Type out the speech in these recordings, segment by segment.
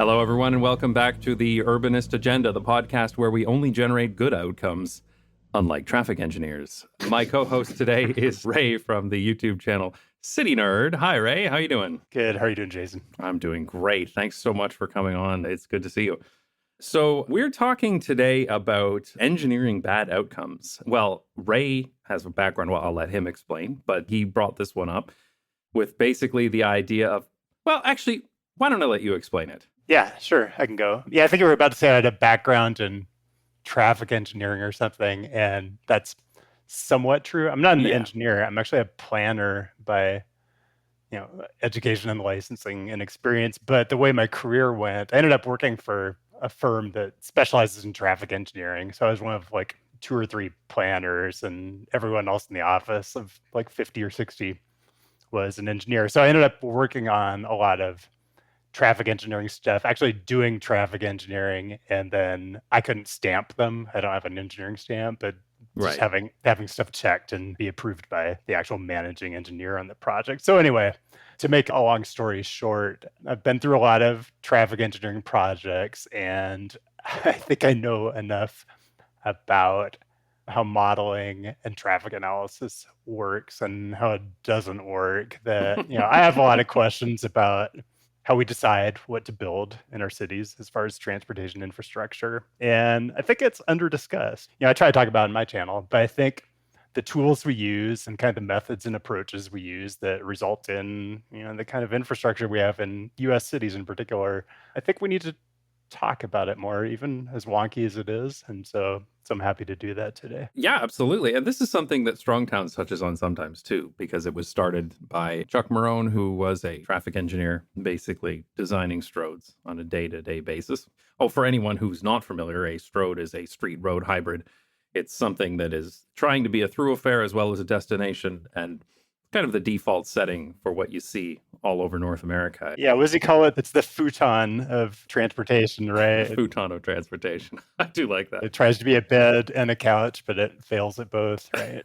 Hello, everyone, and welcome back to the Urbanist Agenda, the podcast where we only generate good outcomes, unlike traffic engineers. My co-host today is Ray from the YouTube channel CityNerd. Hi, Ray. How you doing? Good. How are you doing, Jason? I'm doing great. Thanks so much for coming on. It's good to see you. So we're talking today about engineering bad outcomes. Well, Ray has a background. Well, I'll let him explain, but he brought this one up with basically the idea of, well, actually, why don't I let you explain it? Yeah, sure. I can go. Yeah, I think you were about to say I had a background in traffic engineering or something, and that's somewhat true. I'm not an engineer. I'm actually a planner by, education and licensing and experience. But the way my career went, I ended up working for a firm that specializes in traffic engineering. So I was one of like 2 or 3 planners, and everyone else in the office of like 50 or 60 was an engineer. So I ended up working on a lot of traffic engineering stuff, actually doing traffic engineering, and then I couldn't stamp them. I don't have an engineering stamp, but just having stuff checked and be approved by the actual managing engineer on the project. So anyway, to make a long story short, I've been through a lot of traffic engineering projects, and I think I know enough about how modeling and traffic analysis works and how it doesn't work that, I have a lot of questions about how we decide what to build in our cities as far as transportation infrastructure. And I think it's under discussed. I try to talk about it in my channel, but I think the tools we use and kind of the methods and approaches we use that result in, the kind of infrastructure we have in US cities in particular, I think we need to talk about it more, even as wonky as it is. And so I'm happy to do that today. Yeah, absolutely. And this is something that Strong Towns touches on sometimes too, because it was started by Chuck Marone, who was a traffic engineer, basically designing stroads on a day-to-day basis. Oh, for anyone who's not familiar, a stroad is a street road hybrid. It's something that is trying to be a thoroughfare as well as a destination, and kind of the default setting for what you see all over North America. Yeah, what does he call it? It's the futon of transportation, right? Futon of transportation. I do like that. It tries to be a bed and a couch, but it fails at both, right?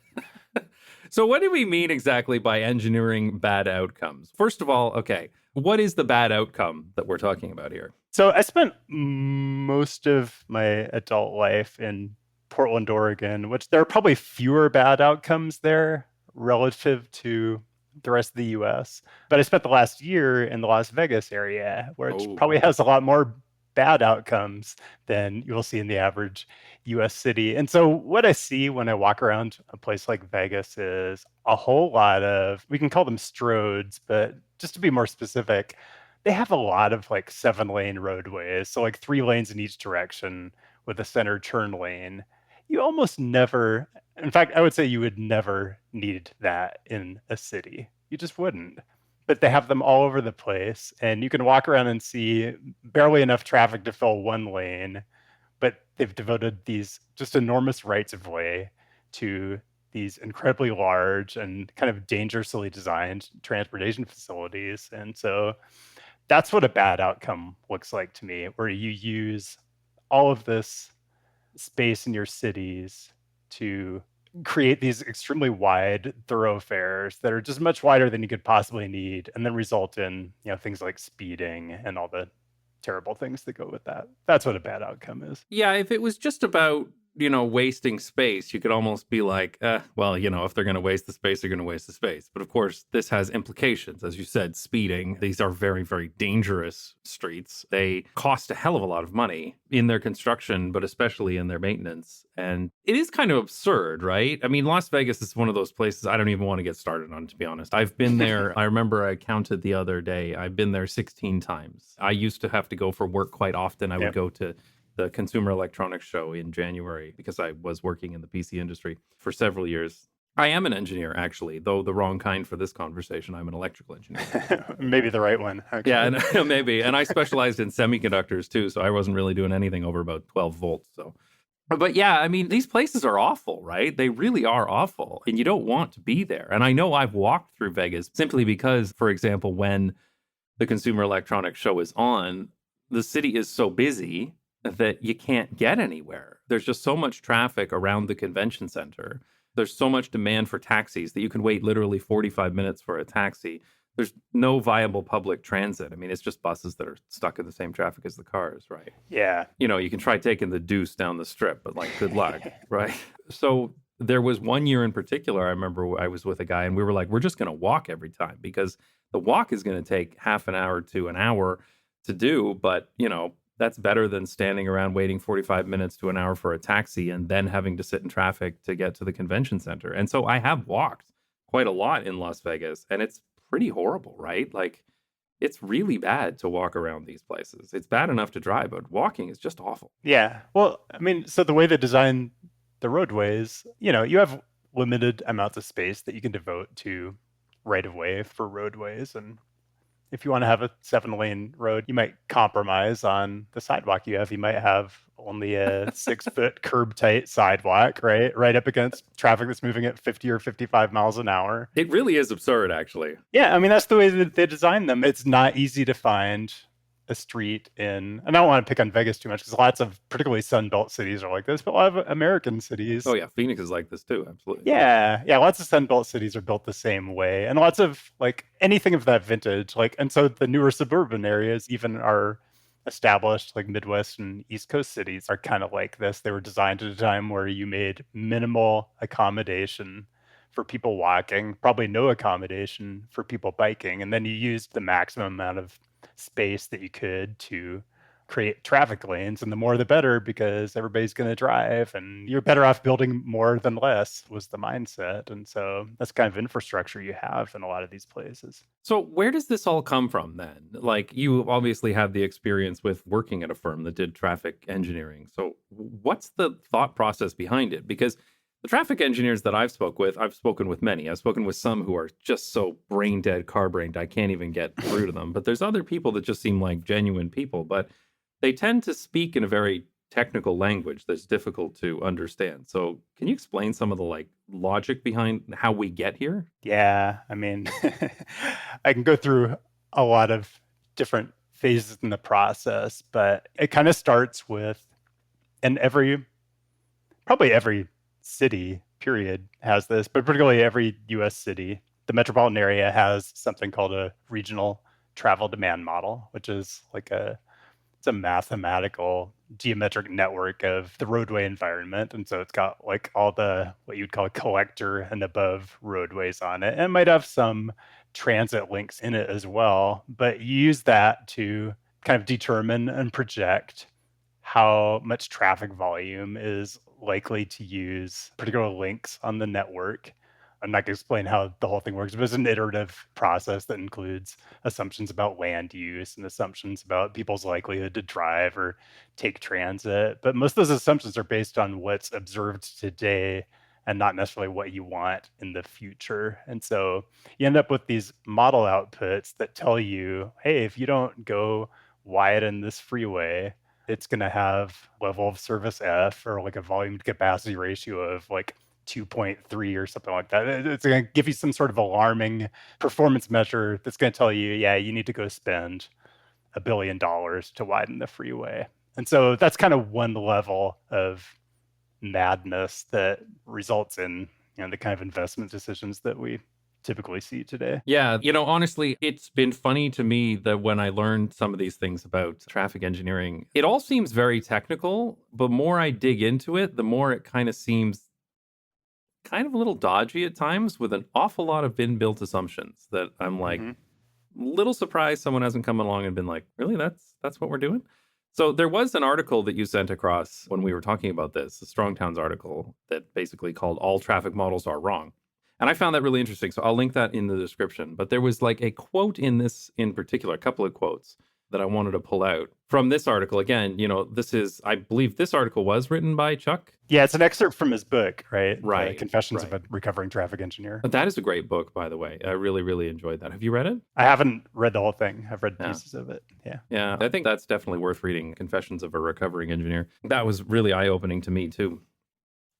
So what do we mean exactly by engineering bad outcomes? First of all, okay, what is the bad outcome that we're talking about here? So I spent most of my adult life in Portland, Oregon, which there are probably fewer bad outcomes there relative to the rest of the US. But I spent the last year in the Las Vegas area, which probably has a lot more bad outcomes than you will see in the average US city. And so what I see when I walk around a place like Vegas is a whole lot of, we can call them stroads, but just to be more specific, they have a lot of like 7-lane roadways. So like 3 lanes in each direction with a center turn lane. You almost never, in fact, I would say you would never need that in a city. You just wouldn't. But they have them all over the place, and you can walk around and see barely enough traffic to fill 1 lane, but they've devoted these just enormous rights of way to these incredibly large and kind of dangerously designed transportation facilities. And so that's what a bad outcome looks like to me, where you use all of this space in your cities to create these extremely wide thoroughfares that are just much wider than you could possibly need, and then result in, things like speeding and all the terrible things that go with that. That's what a bad outcome is. Yeah, if it was just about, wasting space, you could almost be like, well, if they're going to waste the space, they're going to waste the space. But of course, this has implications. As you said, speeding. These are very, very dangerous streets. They cost a hell of a lot of money in their construction, but especially in their maintenance. And it is kind of absurd, right? I mean, Las Vegas is one of those places I don't even want to get started on, to be honest. I've been there. I remember I counted the other day. I've been there 16 times. I used to have to go for work quite often. I would go to the Consumer Electronics Show in January because I was working in the PC industry for several years. I am an engineer, actually, though the wrong kind for this conversation. I'm an electrical engineer. Maybe the right one. Actually. Yeah, maybe. And I specialized in semiconductors, too, so I wasn't really doing anything over about 12 volts. But yeah, I mean, these places are awful, right? They really are awful, and you don't want to be there. And I know I've walked through Vegas simply because, for example, when the Consumer Electronics Show is on, the city is so busy that you can't get anywhere. There's just so much traffic around the convention center. There's so much demand for taxis that you can wait literally 45 minutes for a taxi. there's no viable public transit. I mean, it's just buses that are stuck in the same traffic as the cars, right? Yeah. You can try taking the deuce down the strip, but like, good luck, right? So there was one year in particular, I remember I was with a guy and we were like, we're just going to walk every time because the walk is going to take half an hour to an hour to do. But, that's better than standing around waiting 45 minutes to an hour for a taxi and then having to sit in traffic to get to the convention center. And so I have walked quite a lot in Las Vegas, and it's pretty horrible, right? Like, it's really bad to walk around these places. It's bad enough to drive, but walking is just awful. Yeah. Well, I mean, so the way they design the roadways, you have limited amounts of space that you can devote to right of way for roadways. And if you want to have a 7-lane road, you might compromise on the sidewalk you have. You might have only a 6-foot curb tight sidewalk, right? Right up against traffic that's moving at 50 or 55 miles an hour. It really is absurd, actually. Yeah, I mean, that's the way that they design them. It's not easy to find a street and I don't want to pick on Vegas too much because lots of particularly Sunbelt cities are like this, but a lot of American cities. Oh yeah, Phoenix is like this too, absolutely. Yeah, lots of Sunbelt cities are built the same way, and lots of like anything of that vintage, and so the newer suburban areas even are established, like Midwest and East Coast cities are kind of like this. They were designed at a time where you made minimal accommodation for people walking, probably no accommodation for people biking, and then you used the maximum amount of space that you could to create traffic lanes, and the more the better because everybody's going to drive and you're better off building more than less was the mindset. And so that's kind of infrastructure you have in a lot of these places. So where does this all come from then? Like, you obviously have the experience with working at a firm that did traffic engineering. So what's the thought process behind it? Because the traffic engineers that I've spoken with many. I've spoken with some who are just so brain dead, car brained, I can't even get through to them. But there's other people that just seem like genuine people, but they tend to speak in a very technical language that's difficult to understand. So can you explain some of the logic behind how we get here? Yeah, I mean, I can go through a lot of different phases in the process, but it kind of starts with, and probably every city, period, has this, but particularly every US city, the metropolitan area has something called a regional travel demand model, which is it's a mathematical geometric network of the roadway environment. And so it's got all the, what you'd call collector and above roadways on it. And it might have some transit links in it as well, but you use that to kind of determine and project how much traffic volume is likely to use particular links on the network. I'm not going to explain how the whole thing works, but it's an iterative process that includes assumptions about land use and assumptions about people's likelihood to drive or take transit. But most of those assumptions are based on what's observed today and not necessarily what you want in the future. And so you end up with these model outputs that tell you, hey, if you don't go widen this freeway, it's going to have level of service F, or a volume to capacity ratio of 2.3 or something like that. It's going to give you some sort of alarming performance measure that's going to tell you, yeah, you need to go spend $1 billion to widen the freeway. And so that's kind of one level of madness that results in the kind of investment decisions that we typically see today. Yeah, honestly, it's been funny to me that when I learned some of these things about traffic engineering, it all seems very technical, but more I dig into it, the more it kind of seems kind of a little dodgy at times, with an awful lot of built assumptions that I'm a little surprised someone hasn't come along and been like, really, that's what we're doing? So there was an article that you sent across when we were talking about this, a Strong Towns article that basically called All Traffic Models Are Wrong. And I found that really interesting. So I'll link that in the description. But there was a quote in this in particular, a couple of quotes that I wanted to pull out from this article. Again, I believe this article was written by Chuck. Yeah, it's an excerpt from his book, right? Right. Confessions of a Recovering Traffic Engineer. But that is a great book, by the way. I really, really enjoyed that. Have you read it? I haven't read the whole thing. I've read pieces of it. Yeah. Yeah, I think that's definitely worth reading, Confessions of a Recovering Engineer. That was really eye-opening to me, too.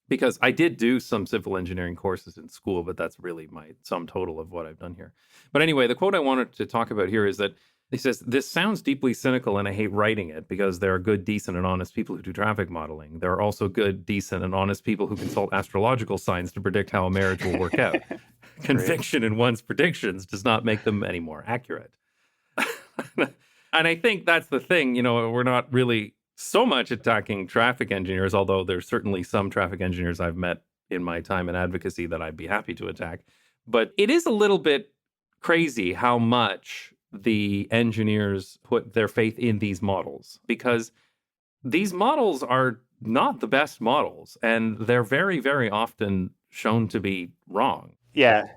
Because I did do some civil engineering courses in school, but that's really my sum total of what I've done here. But anyway, the quote I wanted to talk about here is that he says, "This sounds deeply cynical and I hate writing it because there are good, decent, and honest people who do traffic modeling. There are also good, decent, and honest people who consult astrological signs to predict how a marriage will work out." conviction in one's predictions does not make them any more accurate. And I think that's the thing, we're not really so much attacking traffic engineers, although there's certainly some traffic engineers I've met in my time in advocacy that I'd be happy to attack. But it is a little bit crazy how much the engineers put their faith in these models, because these models are not the best models, and they're very, very often shown to be wrong. Yeah.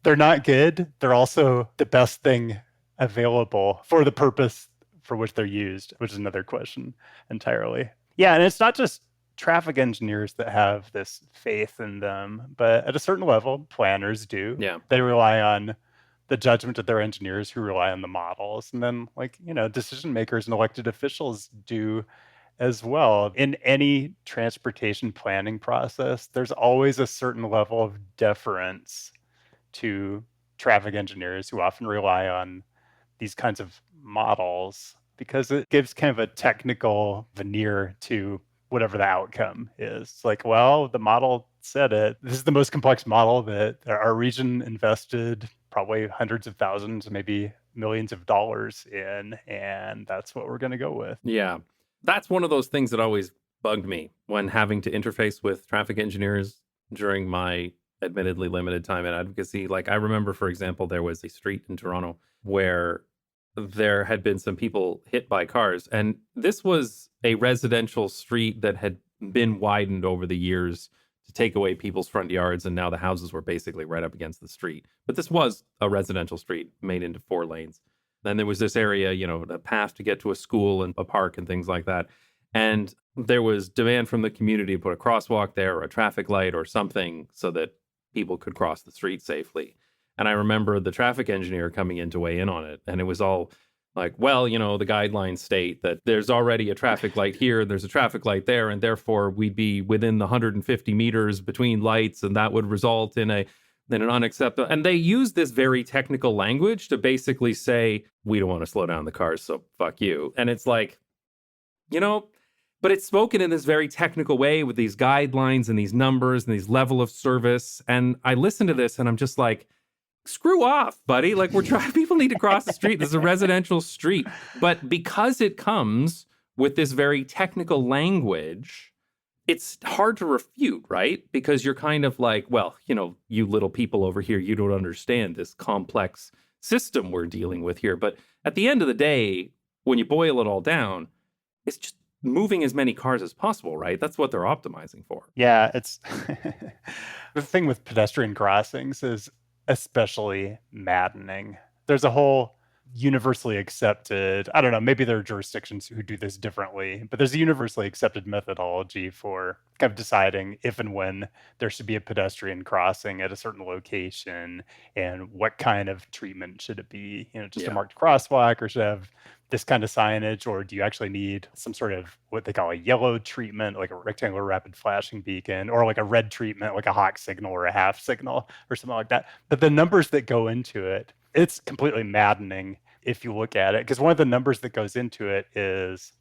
They're not good. They're also the best thing available for the purpose for which they're used, which is another question entirely. Yeah, and it's not just traffic engineers that have this faith in them, but at a certain level, planners do. Yeah. They rely on the judgment of their engineers who rely on the models. And then, decision makers and elected officials do as well. In any transportation planning process, there's always a certain level of deference to traffic engineers who often rely on these kinds of models because it gives kind of a technical veneer to whatever the outcome is. It's like, well, the model said it. This is the most complex model that our region invested probably hundreds of thousands, maybe millions of dollars in, and that's what we're going to go with. Yeah. That's one of those things that always bugged me when having to interface with traffic engineers during my admittedly limited time in advocacy. Like, I remember, for example, there was a street in Toronto where there had been some people hit by cars. And this was a residential street that had been widened over the years to take away people's front yards. And now the houses were basically right up against the street. But this was a residential street made into 4 lanes. Then there was this area, a path to get to a school and a park and things like that. And there was demand from the community to put a crosswalk there or a traffic light or something so that people could cross the street safely. And I remember the traffic engineer coming in to weigh in on it. And it was all like, well, the guidelines state that there's already a traffic light here, there's a traffic light there, and therefore we'd be within the 150 meters between lights, and that would result in an unacceptable. And they use this very technical language to basically say, we don't want to slow down the cars, so fuck you. And it's like, but it's spoken in this very technical way with these guidelines and these numbers and these level of service. And I listen to this and I'm just like, screw off, buddy. Like, people need to cross the street. This is a residential street. But because it comes with this very technical language, it's hard to refute, right? Because you're kind of like, well, you little people over here, you don't understand this complex system we're dealing with here. But at the end of the day, when you boil it all down, it's just moving as many cars as possible, right? That's what they're optimizing for. Yeah, it's the thing with pedestrian crossings is especially maddening. There's a whole universally accepted, I don't know, maybe there are jurisdictions who do this differently, but there's a universally accepted methodology for kind of deciding if and when there should be a pedestrian crossing at a certain location and what kind of treatment should it be, just a marked crosswalk, or should it have this kind of signage, or do you actually need some sort of what they call a yellow treatment, like a rectangular rapid flashing beacon, or like a red treatment, like a hawk signal or a half signal or something like that. But the numbers that go into it, it's completely maddening if you look at it, because one of the numbers that goes into it is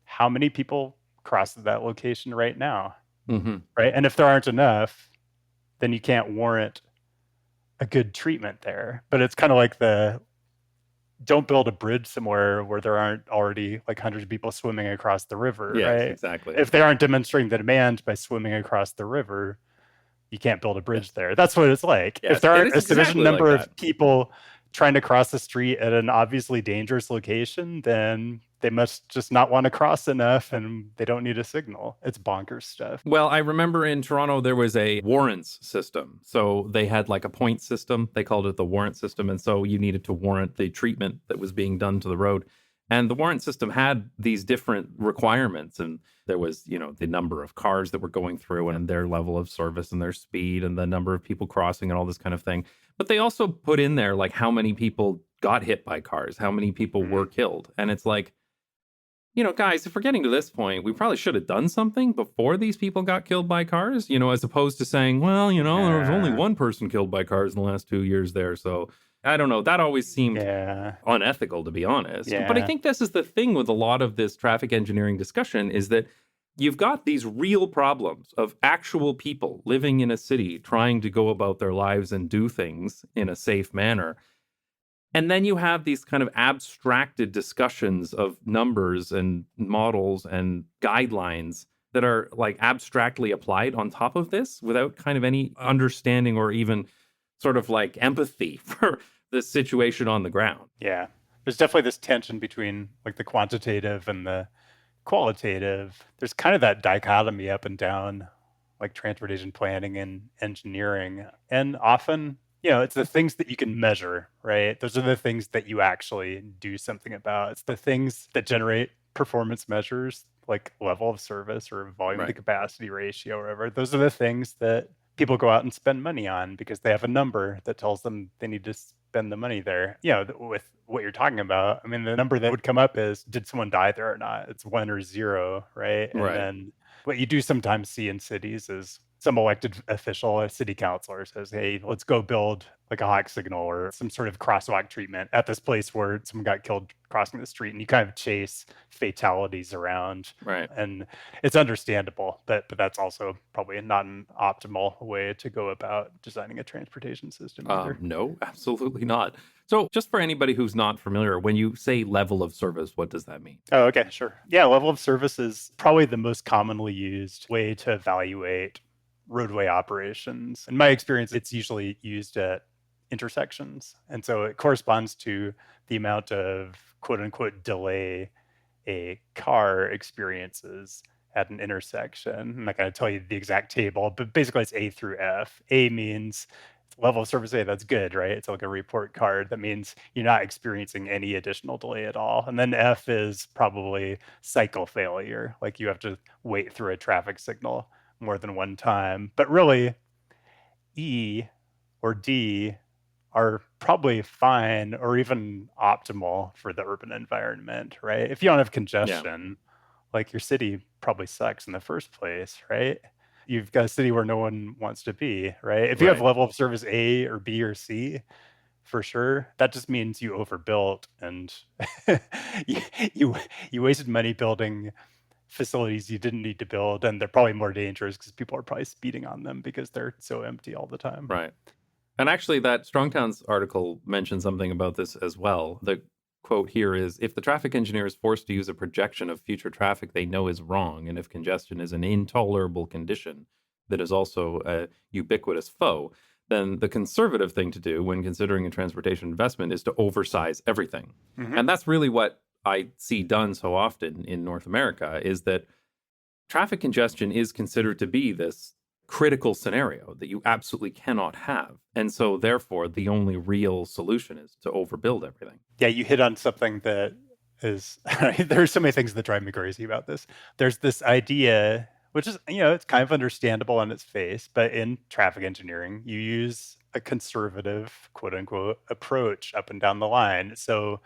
how many people cross that location right now, right? And if there aren't enough, then you can't warrant a good treatment there. But it's kind of like don't build a bridge somewhere where there aren't already like hundreds of people swimming across the river, right? Exactly. If they aren't demonstrating the demand by swimming across the river, you can't build a bridge there. That's what it's like. Yes, if there aren't a sufficient exactly number like of people trying to cross the street at an obviously dangerous location, then they must just not want to cross enough and they don't need a signal. It's bonkers stuff. Well, I remember in Toronto, there was a warrants system. So they had like a point system. They called it the warrant system. And so you needed to warrant the treatment that was being done to the road. And the warrant system had these different requirements. And there was, the number of cars that were going through and their level of service and their speed and the number of people crossing and all this kind of thing. But they also put in there like how many people got hit by cars, how many people were killed. And it's like, guys, if we're getting to this point, we probably should have done something before these people got killed by cars, as opposed to saying, well, there was only one person killed by cars in the last 2 years there. So I don't know. That always seemed unethical, to be honest. Yeah. But I think this is the thing with a lot of this traffic engineering discussion is that you've got these real problems of actual people living in a city trying to go about their lives and do things in a safe manner. And then you have these kind of abstracted discussions of numbers and models and guidelines that are like abstractly applied on top of this without kind of any understanding or even sort of like empathy for the situation on the ground. Yeah. There's definitely this tension between like the quantitative and the qualitative. There's kind of that dichotomy up and down, like transportation planning and engineering. And often, it's the things that you can measure, right? Those are the things that you actually do something about. It's the things that generate performance measures like level of service or volume to Right. capacity ratio or whatever. Those are the things that people go out and spend money on because they have a number that tells them they need to spend the money there. With what you're talking about, I mean, the number that would come up is, did someone die there or not? It's 1 or 0, right? And Right. then what you do sometimes see in cities is some elected official, a city councilor says, hey, let's go build like a hawk signal or some sort of crosswalk treatment at this place where someone got killed crossing the street. And you kind of chase fatalities around. Right. And it's understandable, but that's also probably not an optimal way to go about designing a transportation system either. No, absolutely not. So, just for anybody who's not familiar, when you say level of service, what does that mean? Oh, okay, sure. Yeah, level of service is probably the most commonly used way to evaluate roadway operations. In my experience, it's usually used at intersections. And so it corresponds to the amount of quote unquote delay a car experiences at an intersection. I'm not going to tell you the exact table, but basically it's A through F. A means level of service A, that's good, right? It's like a report card. That means you're not experiencing any additional delay at all. And then F is probably cycle failure, like you have to wait through a traffic signal more than one time. But really, E or D are probably fine or even optimal for the urban environment, right? If you don't have Yeah. congestion, like your city probably sucks in the first place, right? You've got a city where no one wants to be, right? If you have Right. level of service A or B or C, for sure, that just means you overbuilt and you, you you wasted money building facilities you didn't need to build, and they're probably more dangerous because people are probably speeding on them because they're so empty all the time. Right. And actually, that Strongtown's article mentioned something about this as well. The quote here is, if the traffic engineer is forced to use a projection of future traffic they know is wrong, and if congestion is an intolerable condition that is also a ubiquitous foe, then the conservative thing to do when considering a transportation investment is to oversize everything. Hmm. And that's really what I see done so often in North America, is that traffic congestion is considered to be this critical scenario that you absolutely cannot have. And so, therefore, the only real solution is to overbuild everything. Yeah, you hit on something that is, there's so many things that drive me crazy about this. There's this idea, which is, it's kind of understandable on its face, but in traffic engineering, you use a conservative, quote unquote, approach up and down the line. So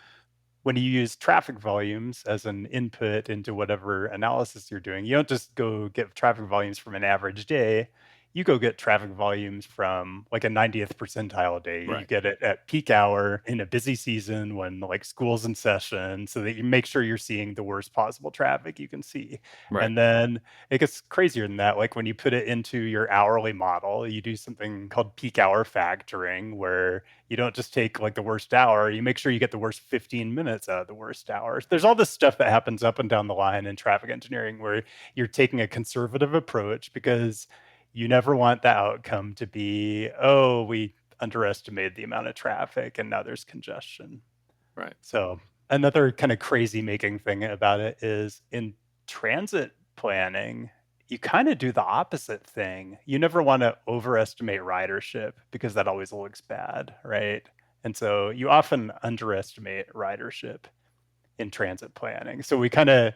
when you use traffic volumes as an input into whatever analysis you're doing, you don't just go get traffic volumes from an average day. You go get traffic volumes from like a 90th percentile day. You Right. get it at peak hour in a busy season when like school's in session, so that you make sure you're seeing the worst possible traffic you can see. Right. And then it gets crazier than that. Like when you put it into your hourly model, you do something called peak hour factoring, where you don't just take like the worst hour, you make sure you get the worst 15 minutes out of the worst hours. There's all this stuff that happens up and down the line in traffic engineering where you're taking a conservative approach because you never want the outcome to be, oh, we underestimated the amount of traffic and now there's congestion. Right. So another kind of crazy making thing about it is in transit planning, you kind of do the opposite thing. You never want to overestimate ridership because that always looks bad, right? And so you often underestimate ridership in transit planning. So we kind of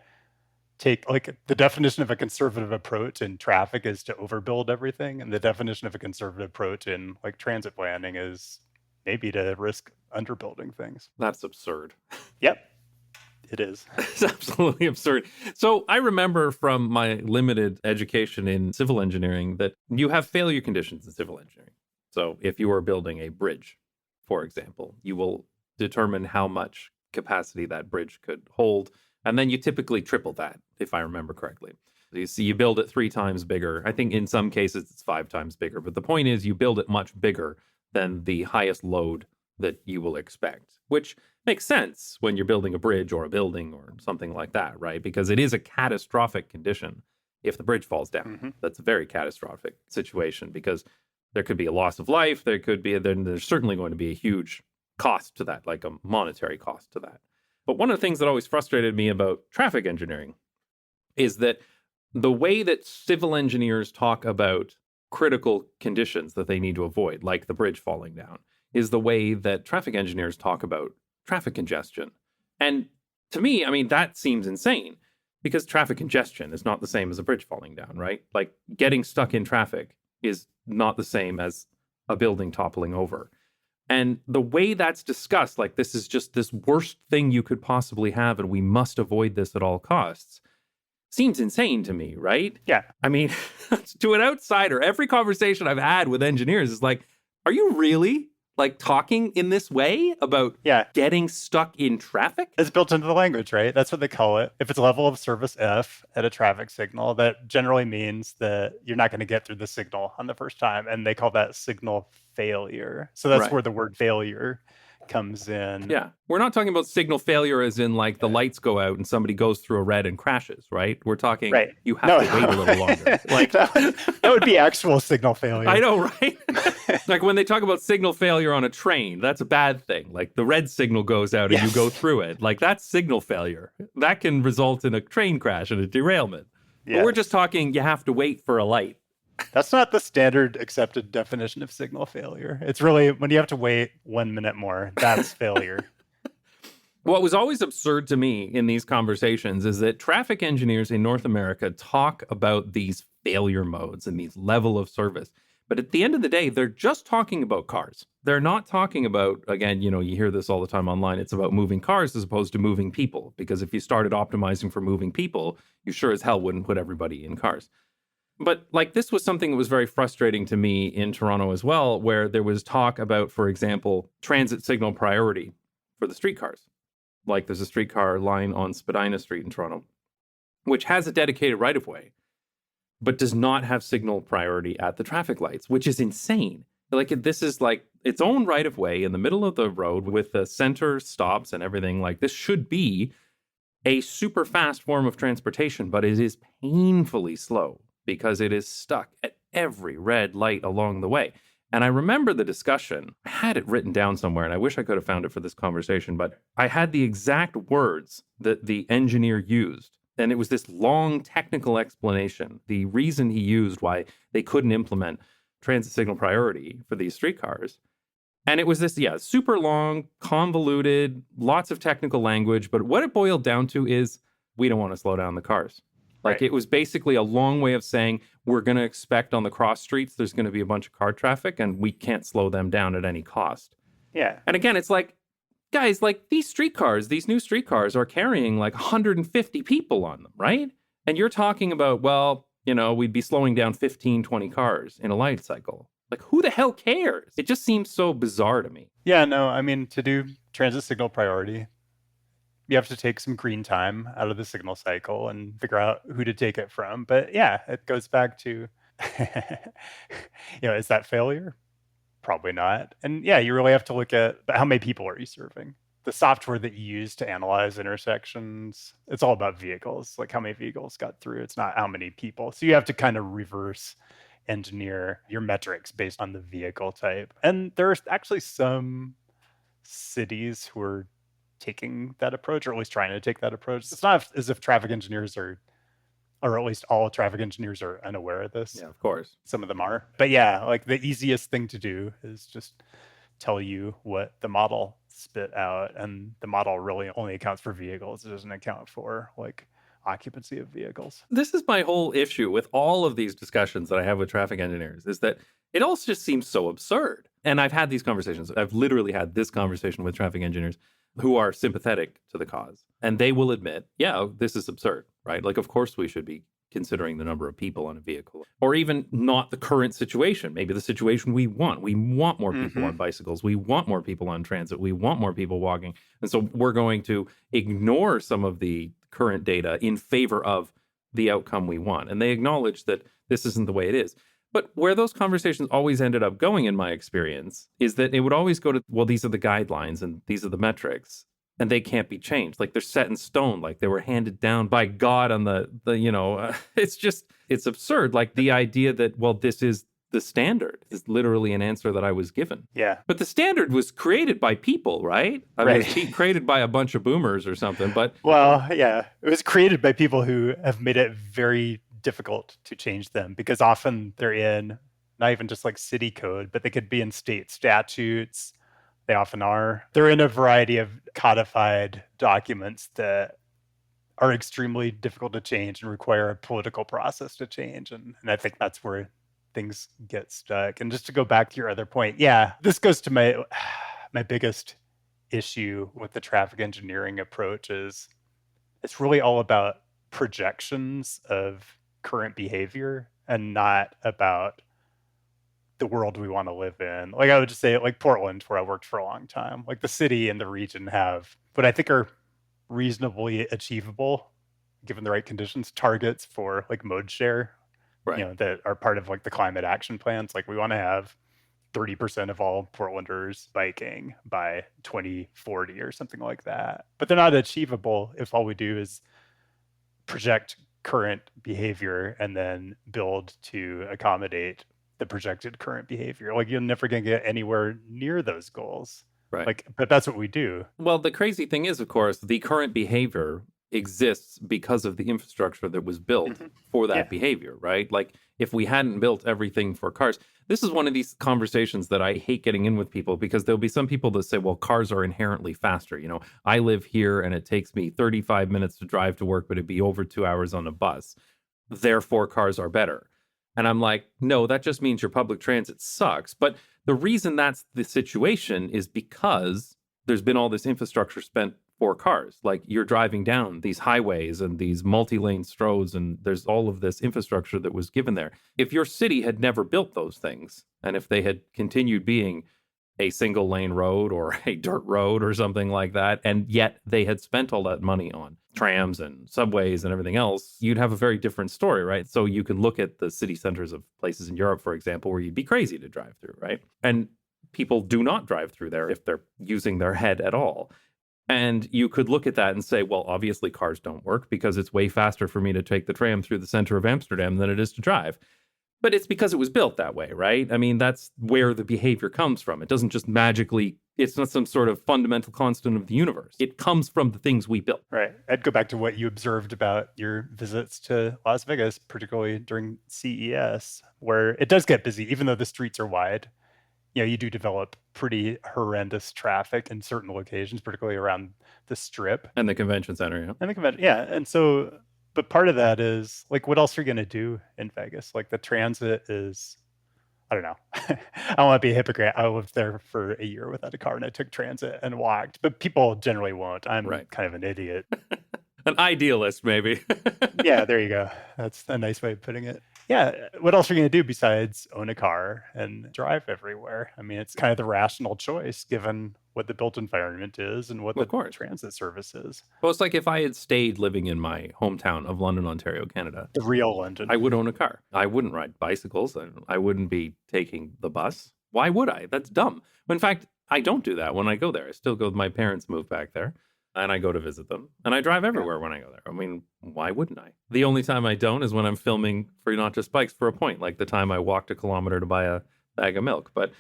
take like the definition of a conservative approach in traffic is to overbuild everything, and the definition of a conservative approach in like transit planning is maybe to risk underbuilding things. That's absurd. Yep, it is. It's absolutely absurd. So I remember from my limited education in civil engineering that you have failure conditions in civil engineering. So if you are building a bridge, for example, you will determine how much capacity that bridge could hold. And then you typically triple that, if I remember correctly. You see, you build it 3 times bigger. I think in some cases it's 5 times bigger. But the point is you build it much bigger than the highest load that you will expect, which makes sense when you're building a bridge or a building or something like that, right? Because it is a catastrophic condition if the bridge falls down. Mm-hmm. That's a very catastrophic situation because there could be a loss of life. There's certainly going to be a huge cost to that, like a monetary cost to that. But one of the things that always frustrated me about traffic engineering is that the way that civil engineers talk about critical conditions that they need to avoid, like the bridge falling down, is the way that traffic engineers talk about traffic congestion. And to me, I mean, that seems insane because traffic congestion is not the same as a bridge falling down, right? Like getting stuck in traffic is not the same as a building toppling over. And the way that's discussed, like this is just this worst thing you could possibly have, and we must avoid this at all costs, seems insane to me, right? Yeah. I mean, to an outsider, every conversation I've had with engineers is like, are you really like talking in this way about getting stuck in traffic? It's built into the language, right? That's what they call it. If it's a level of service F at a traffic signal, that generally means that you're not going to get through the signal on the first time. And they call that signal failure. So that's where the word failure comes in. Yeah. We're not talking about signal failure as in like the lights go out and somebody goes through a red and crashes, right? We're talking you have to wait a little longer. Like that would be actual signal failure. I know, right? Like when they talk about signal failure on a train, that's a bad thing. Like the red signal goes out and you go through it. Like that's signal failure. That can result in a train crash and a derailment. Yes. But we're just talking you have to wait for a light. That's not the standard accepted definition of signal failure. It's really when you have to wait 1 minute more, that's failure. What was always absurd to me in these conversations is that traffic engineers in North America talk about these failure modes and these level of service. But at the end of the day, they're just talking about cars. They're not talking about, again, you hear this all the time online. It's about moving cars as opposed to moving people. Because if you started optimizing for moving people, you sure as hell wouldn't put everybody in cars. But like this was something that was very frustrating to me in Toronto as well, where there was talk about, for example, transit signal priority for the streetcars. Like there's a streetcar line on Spadina Street in Toronto, which has a dedicated right-of-way, but does not have signal priority at the traffic lights, which is insane. Like this is like its own right-of-way in the middle of the road with the center stops and everything. Like this should be a super fast form of transportation, but it is painfully slow because it is stuck at every red light along the way. And I remember the discussion. I had it written down somewhere, and I wish I could have found it for this conversation, but I had the exact words that the engineer used. And it was this long technical explanation, the reason he used why they couldn't implement transit signal priority for these streetcars. And it was this, super long, convoluted, lots of technical language. But what it boiled down to is we don't want to slow down the cars. Like it was basically a long way of saying we're going to expect on the cross streets there's going to be a bunch of car traffic and we can't slow them down at any cost. Yeah. And again, it's like, guys, like these new streetcars are carrying like 150 people on them, right? And you're talking about, well, we'd be slowing down 15, 20 cars in a light cycle. Like who the hell cares? It just seems so bizarre to me. Yeah, no, I mean, to do transit signal priority, you have to take some green time out of the signal cycle and figure out who to take it from. But yeah, it goes back to, is that failure? Probably not. And yeah, you really have to look at how many people are you serving? The software that you use to analyze intersections, it's all about vehicles, like how many vehicles got through. It's not how many people. So you have to kind of reverse engineer your metrics based on the vehicle type. And there are actually some cities who are taking that approach, or at least trying to take that approach. It's not as if traffic engineers are, or at least all traffic engineers are unaware of this. Yeah, of course. Some of them are. But yeah, like the easiest thing to do is just tell you what the model spit out. And the model really only accounts for vehicles. It doesn't account for like occupancy of vehicles. This is my whole issue with all of these discussions that I have with traffic engineers is that it also just seems so absurd. And I've had these conversations. I've literally had this conversation with traffic engineers who are sympathetic to the cause. And they will admit, yeah, this is absurd, right? Like, of course we should be considering the number of people on a vehicle, or even not the current situation, maybe the situation we want. We want more people on bicycles. We want more people on transit. We want more people walking. And so we're going to ignore some of the current data in favor of the outcome we want. And they acknowledge that this isn't the way it is. But where those conversations always ended up going, in my experience, is that it would always go to, well, these are the guidelines and these are the metrics, and they can't be changed. Like they're set in stone, like they were handed down by God on it's absurd. Like the idea that, well, this is the standard is literally an answer that I was given. Yeah. But the standard was created by people, right? I mean, it was created by a bunch of boomers or something. But well, yeah, it was created by people who have made it very difficult to change them, because often they're in not even just like city code, but they could be in state statutes. They often are. They're in a variety of codified documents that are extremely difficult to change and require a political process to change. And I think that's where things get stuck. And just to go back to your other point, yeah, this goes to my biggest issue with the traffic engineering approach is it's really all about projections of current behavior and not about the world we want to live in. Like I would just say, like Portland, where I worked for a long time, like the city and the region have what I think are reasonably achievable, given the right conditions, targets for like mode share, right. That are part of like the climate action plans. Like we want to have 30% of all Portlanders biking by 2040 or something like that. But they're not achievable if all we do is project current behavior and then build to accommodate the projected current behavior. Like you're never going to get anywhere near those goals. Right. Like, but that's what we do. Well, the crazy thing is, of course, the current behavior exists because of the infrastructure that was built for that behavior, right? Like if we hadn't built everything for cars, this is one of these conversations that I hate getting in with people, because there'll be some people that say, well, cars are inherently faster. I live here and it takes me 35 minutes to drive to work, but it'd be over 2 hours on a bus. Therefore, cars are better. And I'm like, no, that just means your public transit sucks. But the reason that's the situation is because there's been all this infrastructure spent for cars. Like you're driving down these highways and these multi-lane roads, and there's all of this infrastructure that was given there. If your city had never built those things, and if they had continued being a single lane road or a dirt road or something like that, and yet they had spent all that money on trams and subways and everything else, you'd have a very different story, right? So you can look at the city centers of places in Europe, for example, where you'd be crazy to drive through, right? And people do not drive through there if they're using their head at all. And you could look at that and say, well, obviously cars don't work because it's way faster for me to take the tram through the center of Amsterdam than it is to drive. But it's because it was built that way, right? I mean, that's where the behavior comes from. It doesn't just magically, it's not some sort of fundamental constant of the universe. It comes from the things we built. Right. I'd go back to what you observed about your visits to Las Vegas, particularly during CES, where it does get busy, even though the streets are wide. You do develop pretty horrendous traffic in certain locations, particularly around the Strip. And the convention center, yeah. And the convention, yeah. And so, but part of that is, like, what else are you going to do in Vegas? Like, the transit is, I don't know. I don't want to be a hypocrite. I lived there for a year without a car, and I took transit and walked. But people generally won't. I'm kind of an idiot. An idealist, maybe. Yeah, there you go. That's a nice way of putting it. Yeah, what else are you going to do besides own a car and drive everywhere? I mean, it's kind of the rational choice given what the built environment is and what the transit service is. Well, it's like if I had stayed living in my hometown of London, Ontario, Canada. The real London. I would own a car. I wouldn't ride bicycles. I wouldn't be taking the bus. Why would I? That's dumb. In fact, I don't do that when I go there. I still go, my parents moved back there. And I go to visit them. And I drive everywhere when I go there. I mean, why wouldn't I? The only time I don't is when I'm filming for Not Just Bikes for a point, like the time I walked a kilometer to buy a bag of milk. But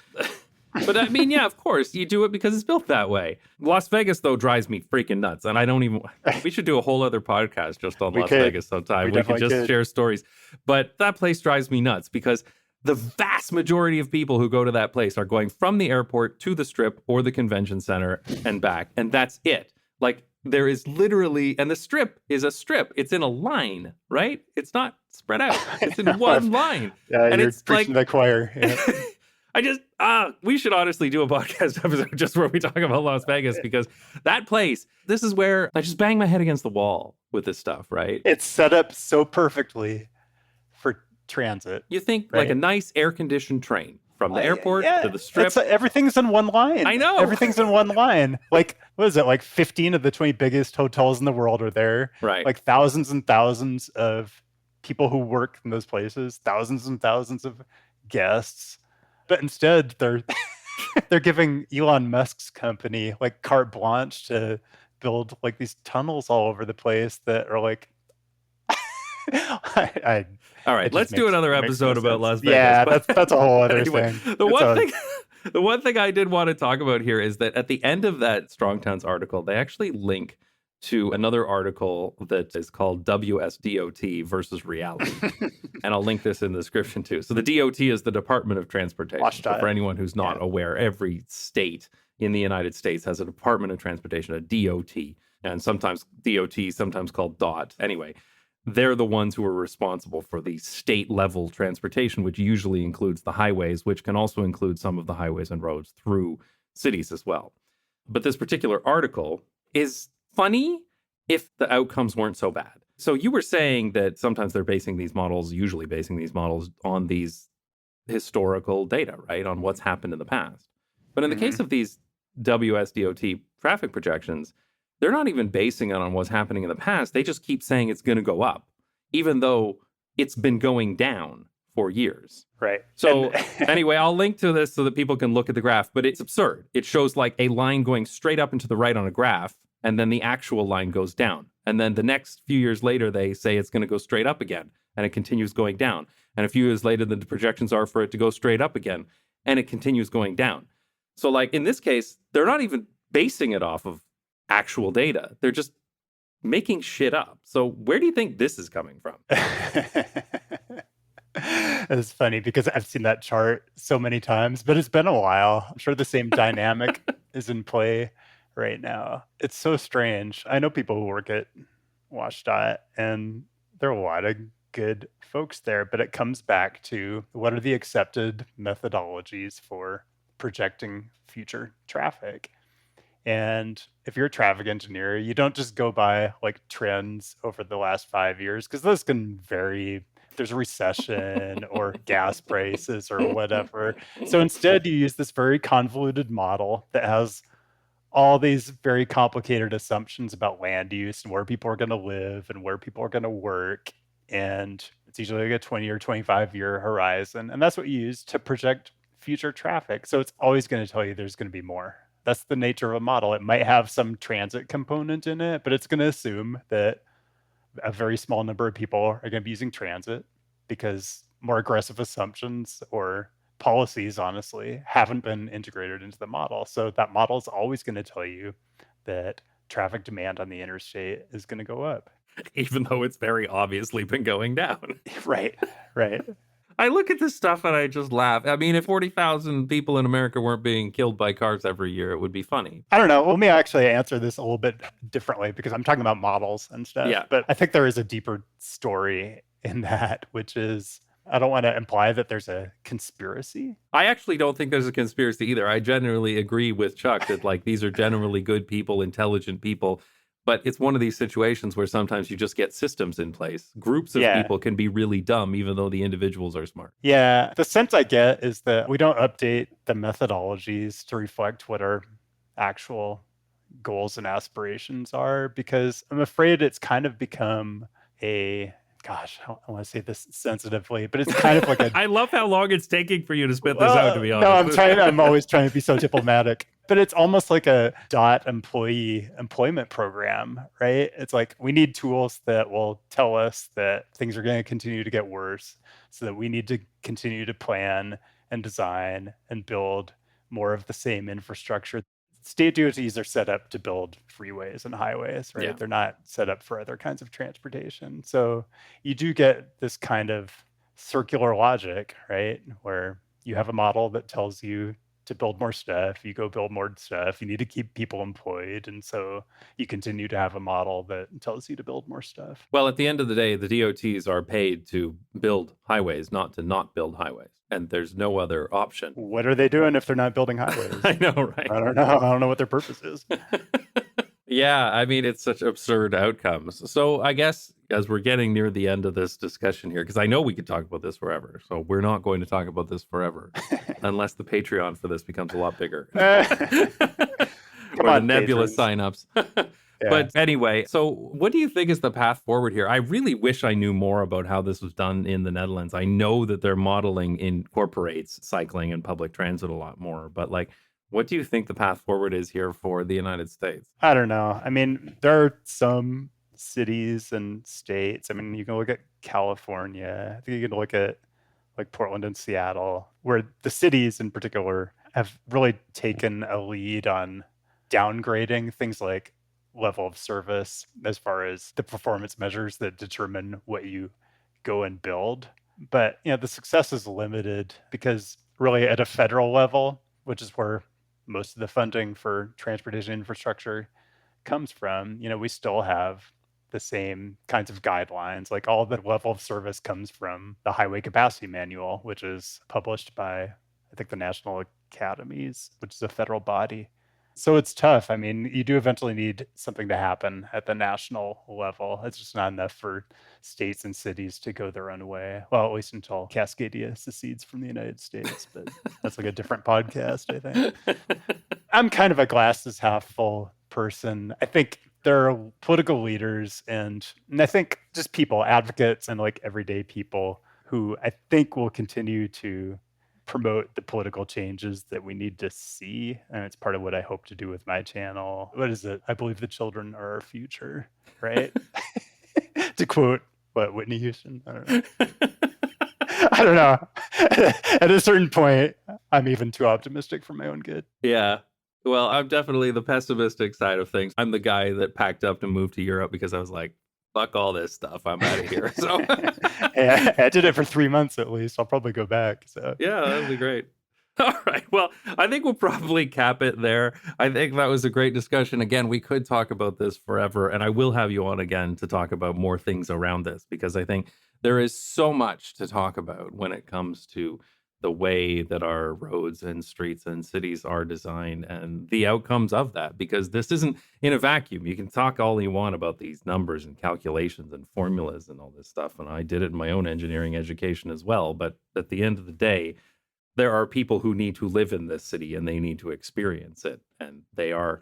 I mean, yeah, of course, you do it because it's built that way. Las Vegas, though, drives me freaking nuts. And I don't even, we should do a whole other podcast just on Las Vegas sometime. We could just share stories. But that place drives me nuts because the vast majority of people who go to that place are going from the airport to the Strip or the convention center and back. And that's it. Like, there is literally, and the Strip is a strip. It's in a line, right? It's not spread out. It's in one line. Yeah, and you're it's preaching like, the choir. Yeah. We should honestly do a podcast episode just where we talk about Las Vegas, because that place, this is where I just bang my head against the wall with this stuff, right? It's set up so perfectly for transit. You think like a nice air-conditioned train from the airport to the strip. Everything's in one line. I know. Everything's in one line. Like, what is it? Like 15 of the 20 biggest hotels in the world are there. Right. Like thousands and thousands of people who work in those places, thousands and thousands of guests. But instead, they're giving Elon Musk's company like carte blanche to build like these tunnels all over the place that are like all right, let's do another episode about Las Vegas. Yeah, that's a whole other thing. The one thing I did want to talk about here is that at the end of that Strong Towns article, they actually link to another article that is called WSDOT versus reality. And I'll link this in the description too. So the DOT is the Department of Transportation. So for anyone who's not aware, every state in the United States has a Department of Transportation, a DOT, and sometimes DOT, sometimes called DOT. Anyway, they're the ones who are responsible for the state level transportation, which usually includes the highways, which can also include some of the highways and roads through cities as well. But this particular article is funny if the outcomes weren't so bad. So you were saying that sometimes they're usually basing these models on these historical data, right? On what's happened in the past. But in the case of these WSDOT traffic projections, they're not even basing it on what's happening in the past. They just keep saying it's going to go up, even though it's been going down for years. Right. So anyway, I'll link to this so that people can look at the graph, but it's absurd. It shows like a line going straight up and to the right on a graph, and then the actual line goes down. And then the next few years later, they say it's going to go straight up again, and it continues going down. And a few years later, the projections are for it to go straight up again, and it continues going down. So like in this case, they're not even basing it off of actual data. They're just making shit up. So where do you think this is coming from? It's funny because I've seen that chart so many times, but it's been a while. I'm sure the same dynamic is in play right now. It's so strange. I know people who work at WSDOT, and there are a lot of good folks there, but it comes back to what are the accepted methodologies for projecting future traffic. And if you're a traffic engineer, you don't just go by like trends over the last 5 years, because those can vary. There's a recession or gas prices or whatever. So instead, you use this very convoluted model that has all these very complicated assumptions about land use and where people are going to live and where people are going to work. And it's usually like a 20 or 25-year horizon. And that's what you use to project future traffic. So it's always going to tell you there's going to be more. That's the nature of a model. It might have some transit component in it, but it's going to assume that a very small number of people are going to be using transit because more aggressive assumptions or policies, honestly, haven't been integrated into the model. So that model is always going to tell you that traffic demand on the interstate is going to go up. Even though it's very obviously been going down. Right. I look at this stuff and I just laugh. I mean, if 40,000 people in America weren't being killed by cars every year, it would be funny. I don't know. Let me actually answer this a little bit differently because I'm talking about models and stuff. Yeah. But I think there is a deeper story in that, which is I don't want to imply that there's a conspiracy. I actually don't think there's a conspiracy either. I generally agree with Chuck that like these are generally good people, intelligent people. But it's one of these situations where sometimes you just get systems in place. Groups of people can be really dumb, even though the individuals are smart. Yeah. The sense I get is that we don't update the methodologies to reflect what our actual goals and aspirations are, because I'm afraid it's kind of become I want to say this sensitively, but it's kind of like I love how long it's taking for you to spit this out, to be honest. No, I'm always trying to be so diplomatic. But it's almost like a DOT employee employment program, right? It's like we need tools that will tell us that things are going to continue to get worse, so that we need to continue to plan and design and build more of the same infrastructure. State DOTs are set up to build freeways and highways, right? Yeah. They're not set up for other kinds of transportation. So you do get this kind of circular logic, right? Where you have a model that tells you to build more stuff, you go build more stuff, you need to keep people employed. And so you continue to have a model that tells you to build more stuff. Well, at the end of the day, the DOTs are paid to build highways, not to not build highways. And there's no other option. What are they doing if they're not building highways? I know, right? I don't know what their purpose is. Yeah, I mean, it's such absurd outcomes. So I guess as we're getting near the end of this discussion here, because I know we could talk about this forever. So we're not going to talk about this forever unless the Patreon for this becomes a lot bigger. Come Or the on, Nebula patrons. signups. Yeah. But anyway, so what do you think is the path forward here? I really wish I knew more about how this was done in the Netherlands. I know that their modeling incorporates cycling and public transit a lot more, but like, what do you think the path forward is here for the United States? I don't know. I mean, there are some cities and states. I mean, you can look at California. I think you can look at like Portland and Seattle, where the cities in particular have really taken a lead on downgrading things like level of service as far as the performance measures that determine what you go and build. But the success is limited because really at a federal level, which is where most of the funding for transportation infrastructure comes from, we still have the same kinds of guidelines. Like all the level of service comes from the Highway Capacity Manual, which is published by, I think, the National Academies, which is a federal body. So it's tough. I mean, you do eventually need something to happen at the national level. It's just not enough for states and cities to go their own way. Well, at least until Cascadia secedes from the United States, but that's like a different podcast, I think. I'm kind of a glass is half full person. I think there are political leaders and I think just people, advocates and like everyday people who I think will continue to promote the political changes that we need to see. And it's part of what I hope to do with my channel. What is it? I believe the children are our future, right? To quote Whitney Houston. I don't know. I don't know. At a certain point, I'm even too optimistic for my own good. Yeah. Well, I'm definitely the pessimistic side of things. I'm the guy that packed up to move to Europe because I was like, fuck all this stuff. I'm out of here. So yeah, I did it for 3 months at least. I'll probably go back. So yeah, that'd be great. All right. Well, I think we'll probably cap it there. I think that was a great discussion. Again, we could talk about this forever, and I will have you on again to talk about more things around this because I think there is so much to talk about when it comes to the way that our roads and streets and cities are designed and the outcomes of that, because this isn't in a vacuum. You can talk all you want about these numbers and calculations and formulas and all this stuff. And I did it in my own engineering education as well. But at the end of the day, there are people who need to live in this city and they need to experience it. And they are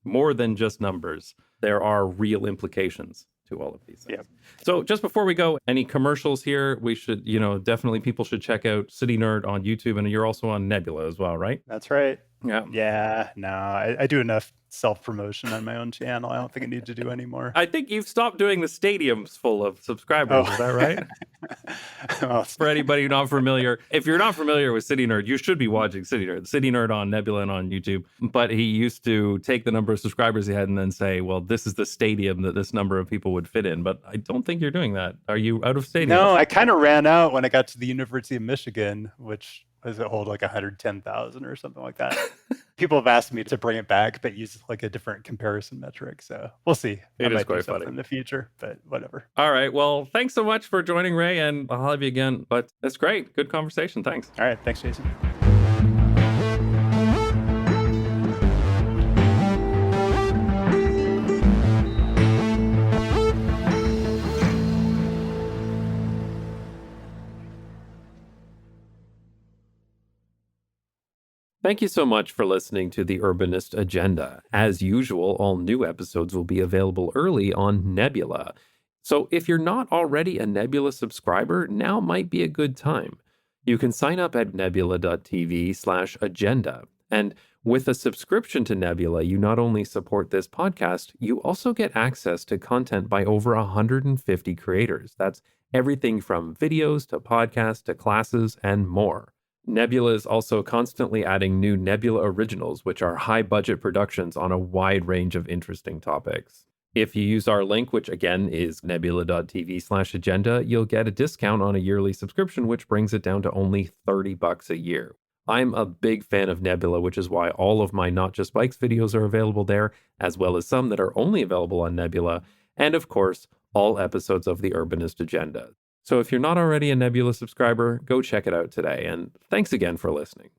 more than just numbers. There are real implications to all of these things. Yep. So just before we go, any commercials here? We should, definitely people should check out CityNerd on YouTube, and you're also on Nebula as well, right? That's right. Yeah. Yeah, no, I do enough self-promotion on my own channel. I don't think I need to do any more. I think you've stopped doing the stadiums full of subscribers. Is that right? Well, For anybody not familiar, if you're not familiar with CityNerd, you should be watching CityNerd. CityNerd on Nebula and on YouTube. But he used to take the number of subscribers he had and then say, well, this is the stadium that this number of people would fit in. But I don't think you're doing that. Are you out of stadium? No, I kind of ran out when I got to the University of Michigan, which does it hold like 110,000 or something like that. People have asked me to bring it back, but use like a different comparison metric. So we'll see. It is I might quite do something funny in the future, but whatever. All right. Well, thanks so much for joining, Ray, and I'll have you again. But that's great. Good conversation. Thanks. All right. Thanks, Jason. Thank you so much for listening to the Urbanist Agenda. As usual, all new episodes will be available early on Nebula. So if you're not already a Nebula subscriber, now might be a good time. You can sign up at nebula.tv/agenda. And with a subscription to Nebula, you not only support this podcast, you also get access to content by over 150 creators. That's everything from videos to podcasts to classes and more. Nebula is also constantly adding new Nebula originals, which are high-budget productions on a wide range of interesting topics. If you use our link, which again is nebula.tv/agenda, you'll get a discount on a yearly subscription, which brings it down to only $30 a year. I'm a big fan of Nebula, which is why all of my Not Just Bikes videos are available there, as well as some that are only available on Nebula, and of course, all episodes of the Urbanist Agenda. So if you're not already a Nebula subscriber, go check it out today, and thanks again for listening.